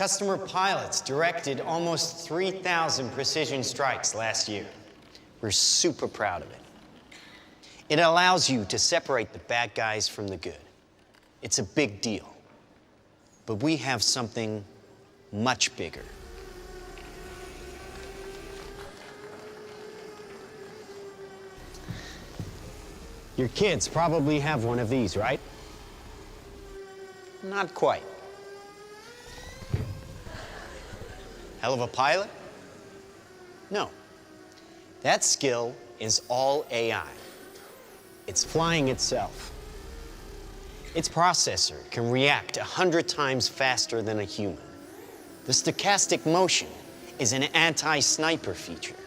Customer pilots directed almost 3,000 precision strikes last year. We're super proud of it. It allows you to separate the bad guys from the good. It's a big deal. But we have something much bigger. Your kids probably have one of these, right? Not quite. Hell of a pilot? No. That skill is all AI. It's flying itself. Its processor can react 100 times faster than a human. The stochastic motion is an anti-sniper feature.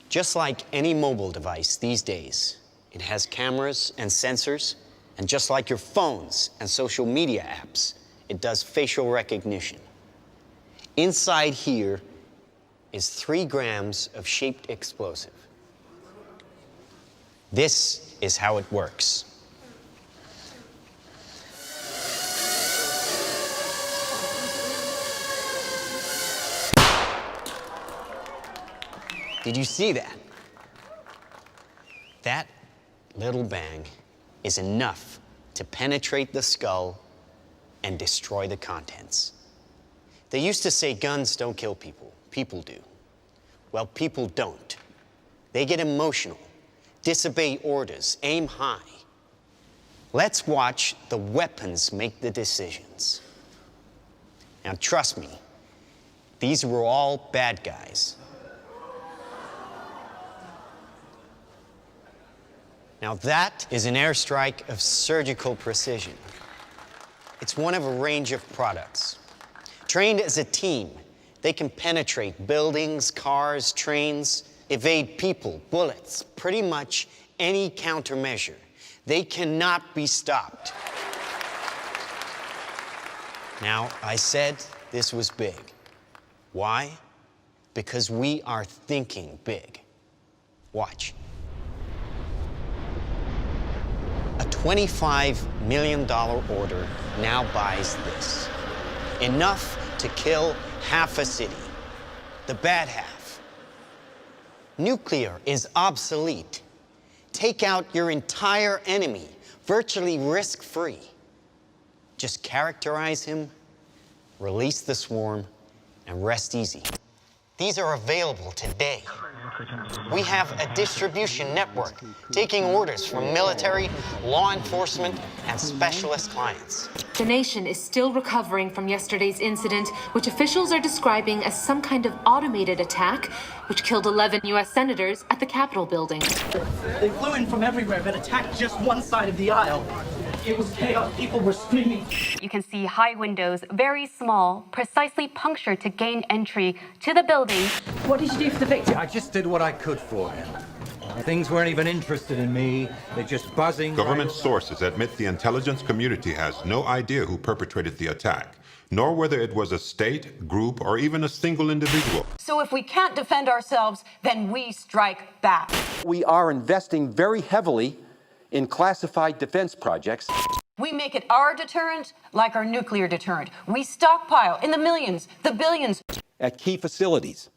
Just like any mobile device these days, it has cameras and sensors, and just like your phones and social media apps, it does facial recognition. Inside here is 3 grams of shaped explosive. This is how it works. Did you see that? That little bang is enough to penetrate the skull and destroy the contents. They used to say guns don't kill people, people do. Well, people don't. They get emotional, disobey orders, aim high. Let's watch the weapons make the decisions. Now, trust me, these were all bad guys. Now that is an airstrike of surgical precision. It's one of a range of products. Trained as a team, they can penetrate buildings, cars, trains, evade people, bullets, pretty much any countermeasure. They cannot be stopped. Now, I said this was big. Why? Because we are thinking big. Watch. A $25 million order now buys this. Enough to kill half a city. The bad half. Nuclear is obsolete. Take out your entire enemy, virtually risk-free. Just characterize him, release the swarm, and rest easy. These are available today. We have a distribution network taking orders from military, law enforcement, and specialist clients. The nation is still recovering from yesterday's incident, which officials are describing as some kind of automated attack, which killed 11 U.S. senators at the Capitol building. They flew in from everywhere but attacked just one side of the aisle. It was chaos. People were screaming. You can see high windows, very small, precisely punctured to gain entry to the building. What did you do for the victim? I just did what I could for him. Things weren't even interested in me. They're just buzzing. Government sources admit the intelligence community has no idea who perpetrated the attack, nor whether it was a state, group, or even a single individual. So if we can't defend ourselves, then we strike back. We are investing very heavily in classified defense projects. We make it our deterrent like our nuclear deterrent. We stockpile in the millions, the billions. At key facilities,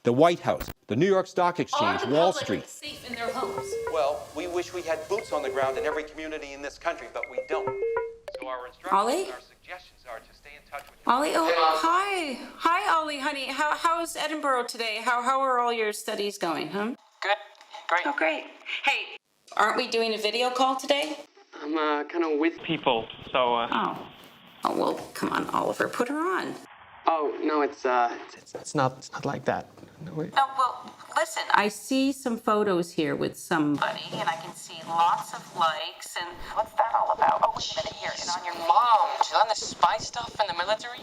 the White House, the New York Stock Exchange, Wall Street. Safe in their homes? Well, we wish we had boots on the ground in every community in this country, but we don't. So our instructions Ollie? and our suggestions are to stay in touch with your... Ollie, oh, hi. Hi, Ollie, honey. How's Edinburgh today? How are all your studies going, huh? Good. Great. Oh, great. Hey, aren't we doing a video call today? I'm kind of with people, so... Oh, well, come on, Oliver, put her on. Oh, no, it's not like that. No, wait. Oh, well, listen, I see some photos here with somebody, and I can see lots of likes, and what's that all about? Oh, wait a minute, here, and on your... Mom, she's on the spy stuff in the military?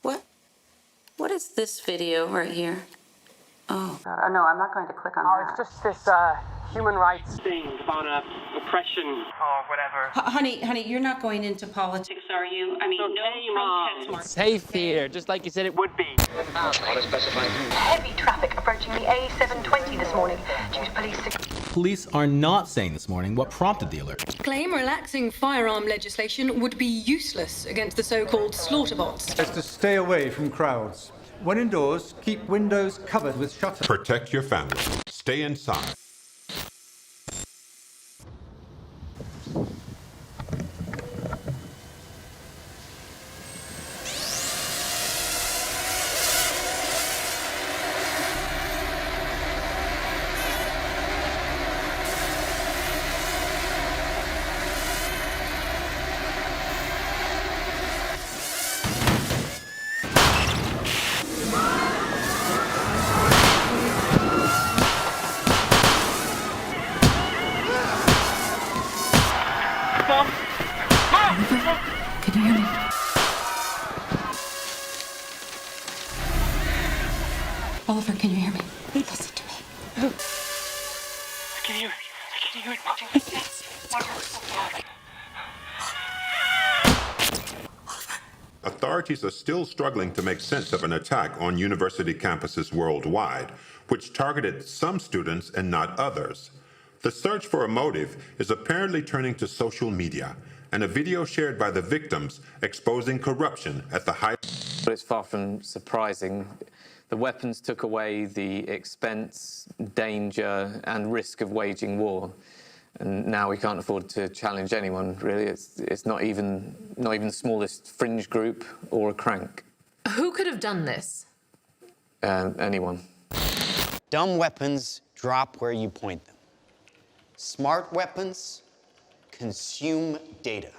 What is this video right here? Oh, no, I'm not going to click on that. It's just this, human rights thing about oppression or whatever. Honey, you're not going into politics, are you? I mean, no protest march. Safe here, just like you said it would be. Heavy traffic approaching the A720 this morning due to police... police are not saying this morning what prompted the alert. Claim relaxing firearm legislation would be useless against the so-called Slaughterbots. Is to stay away from crowds. When indoors, keep windows covered with shutters. Protect your family. Stay inside. Can you hear me? Oliver, can you hear me? Listen to me. I can hear it. I can hear it. Authorities are still struggling to make sense of an attack on university campuses worldwide, which targeted some students and not others. The search for a motive is apparently turning to social media, and a video shared by the victims exposing corruption at the height. But it's far from surprising. The weapons took away the expense, danger, and risk of waging war. And now we can't afford to challenge anyone, really. It's not even the smallest fringe group or a crank. Who could have done this? Anyone. Dumb weapons drop where you point them. Smart weapons consume data.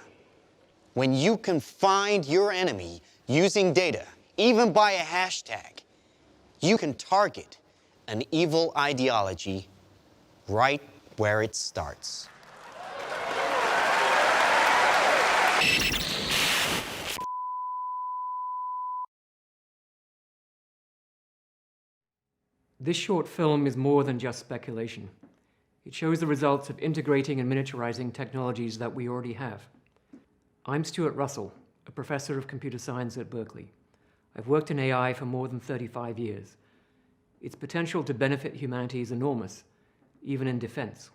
When you can find your enemy using data, even by a hashtag, you can target an evil ideology right where it starts. This short film is more than just speculation. It shows the results of integrating and miniaturizing technologies that we already have. I'm Stuart Russell, a professor of computer science at Berkeley. I've worked in AI for more than 35 years. Its potential to benefit humanity is enormous, even in defense.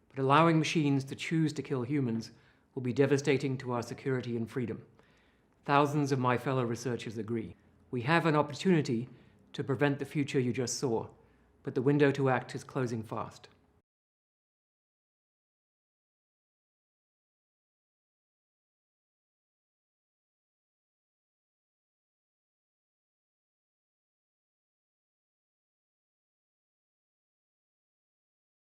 But allowing machines to choose to kill humans will be devastating to our security and freedom. Thousands of my fellow researchers agree. We have an opportunity to prevent the future you just saw, but the window to act is closing fast.